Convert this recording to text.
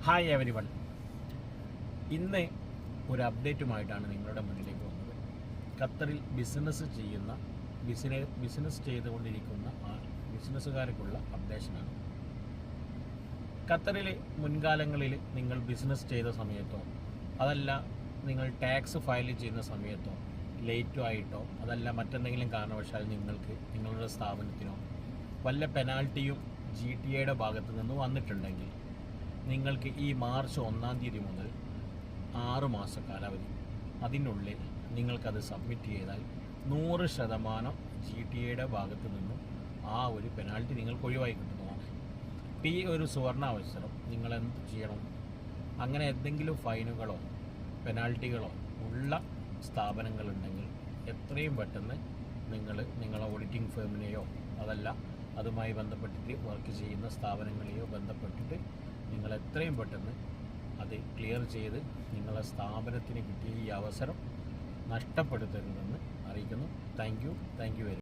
Hi every one. ഇന്ന് ഒരു അപ്ഡേറ്റുമായിട്ടാണ് നിങ്ങളുടെ മുന്നിലേക്ക് വന്നത്. ഖത്തറിൽ ബിസിനസ് ചെയ്തുകൊണ്ടിരിക്കുന്ന ബിസിനസ്സുകാർക്കുള്ള അപ്ഡേഷനാണ്. ഖത്തറിൽ മുൻകാലങ്ങളിൽ നിങ്ങൾ ബിസിനസ് ചെയ്ത സമയത്തോ അതല്ല നിങ്ങൾ ടാക്സ് ഫയൽ ചെയ്യുന്ന സമയത്തോ ലേറ്റോ ആയിട്ടോ അതല്ല മറ്റെന്തെങ്കിലും കാരണവശാൽ നിങ്ങൾക്ക് നിങ്ങളുടെ സ്ഥാപനത്തിനോ വല്ല പെനാൽറ്റിയും GTA ഭാഗത്തു നിന്ന് വന്നിട്ടുണ്ടെങ്കിൽ നിങ്ങൾക്ക് ഈ മാർച്ച് 1-ാം തീയതി മുതൽ 6 മാസ കാലാവധി അതിനുള്ളിൽ നിങ്ങൾക്കത് സബ്മിറ്റ് ചെയ്താൽ 100% GTA ഭാഗത്തു നിന്നും ആ ഒരു പെനാൽറ്റി നിങ്ങൾക്ക് ഒഴിവായി കിട്ടുന്നതാണ്. ഈ ഒരു സുവർണാവസരം നിങ്ങൾ എന്ത് ചെയ്യണം? അങ്ങനെ എന്തെങ്കിലും ഫൈനുകളോ പെനാൽറ്റികളോ ഉള്ള സ്ഥാപനങ്ങളുണ്ടെങ്കിൽ എത്രയും പെട്ടെന്ന് നിങ്ങളെ ഓഡിറ്റിംഗ് ഫേമിനെയോ അതല്ല അതുമായി ബന്ധപ്പെട്ടിട്ട് വർക്ക് ചെയ്യുന്ന സ്ഥാപനങ്ങളെയോ ബന്ധപ്പെട്ടിട്ട് നിങ്ങൾ എത്രയും പെട്ടെന്ന് അത് ക്ലിയർ ചെയ്ത് നിങ്ങളെ സ്ഥാപനത്തിന് കിട്ടിയ ഈ അവസരം നഷ്ടപ്പെടുത്തരുതെന്ന് അറിയിക്കുന്നു. Thank you very much.